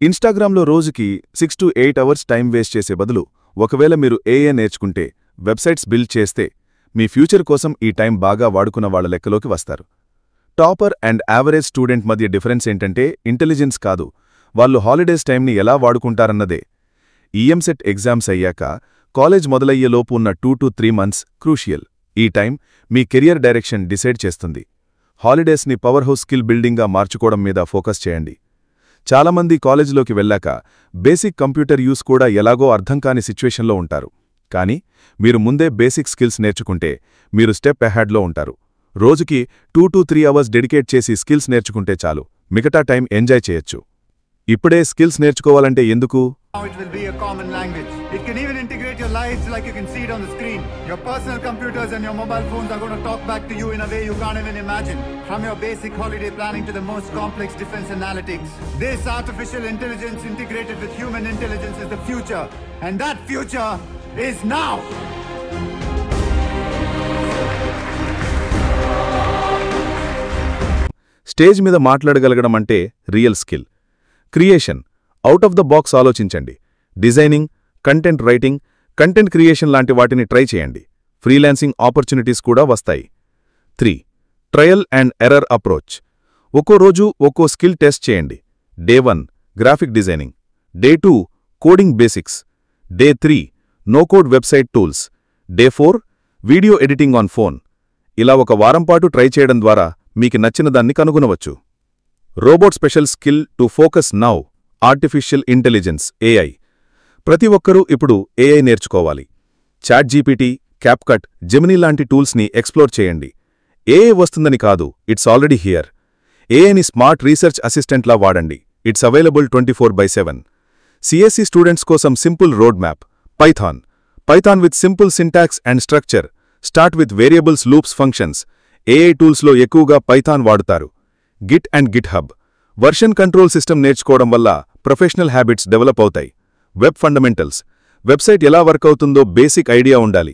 ఇన్స్టాగ్రామ్లో రోజుకి 6 to 8 hours time waste చేసే బదులు ఒకవేళ మీరు ఏఐ నేర్చుకుంటే, వెబ్సైట్స్ బిల్డ్ చేస్తే, మీ ఫ్యూచర్ కోసం ఈ టైం బాగా వాడుకున్న వాళ్ల లెక్కలోకి వస్తారు. టాపర్ అండ్ యావరేజ్ స్టూడెంట్ మధ్య డిఫరెన్స్ ఏంటంటే ఇంటెలిజెన్స్ కాదు, వాళ్ళు హాలిడేస్ టైంని ఎలా వాడుకుంటారన్నదే. ఈఎంసెట్ ఎగ్జామ్స్ అయ్యాక కాలేజ్ మొదలయ్యేలోపు ఉన్న 2 to 3 months క్రూషియల్. ఈ టైం మీ కెరియర్ డైరెక్షన్ డిసైడ్ చేస్తుంది. హాలిడేస్ని పవర్ హౌస్ స్కిల్ బిల్డింగ్గా మార్చుకోవడం మీద ఫోకస్ చేయండి. చాలామంది కాలేజీలోకి వెళ్ళాక బేసిక్ కంప్యూటర్ యూస్ కూడా ఎలాగో అర్థం కాని సిచ్యువేషన్లో ఉంటారు. కానీ మీరు ముందే బేసిక్ స్కిల్స్ నేర్చుకుంటే మీరు స్టెప్ అహెడ్లో ఉంటారు. రోజుకి 2 to 3 అవర్స్ డెడికేట్ చేసి స్కిల్స్ నేర్చుకుంటే చాలు, మిగతా టైం ఎంజాయ్ చేయొచ్చు. ఇప్పుడే స్కిల్స్ నేర్చుకోవాలంటే ఎందుకు? Now it will be a common language. It can even integrate your lives like you can see it on the screen. Your personal computers and your mobile phones are going to talk back to you in a way you can't even imagine. From your basic holiday planning to the most complex defense analytics. This artificial intelligence integrated with human intelligence is the future. And that future is now! Stage మీద మాట్లాడగలగడం అంటే real skill. Creation, out of the box ఆలోచించండి. Designing, content writing, content creation లాంటి వాటిని try చేయండి. Freelancing opportunities కూడా వస్తాయి. 3. Trial and error approach. ఒక్కో రోజు ఒక్కో స్కిల్ టెస్ట్ చేయండి. Day 1 graphic designing, day 2 coding basics, day 3 no code website tools, day 4 video editing on phone. ఇలా ఒక వారం పాటు ట్రై చేయడం ద్వారా మీకు నచ్చిన దాన్ని కనుగొనవచ్చు. Robot special skill to focus now. Artificial intelligence AI. ప్రతి ఒక్కరూ ఇప్పుడు ఏఐ నేర్చుకోవాలి. చాట్‌జీపీటీ, క్యాప్కట్, జెమినీ లాంటి టూల్స్ని ఎక్స్ప్లోర్ చేయండి. ఏఐ వస్తుందని కాదు, ఇట్స్ ఆల్రెడీ హియర్. ఏఐని స్మార్ట్ రీసెర్చ్ అసిస్టెంట్లా వాడండి. It's available 24/7. సిఎస్సి స్టూడెంట్స్ కోసం simple road map. Python with simple syntax and structure. Start with variables, loops, functions. AI టూల్స్లో ఎక్కువగా పైథాన్ వాడుతారు. Git and GitHub. Version control system నేర్చుకోవడం వల్ల professional habits develop అవుతాయి. Web fundamentals. Website ఎలా work అవుతుందో basic idea ఉండాలి.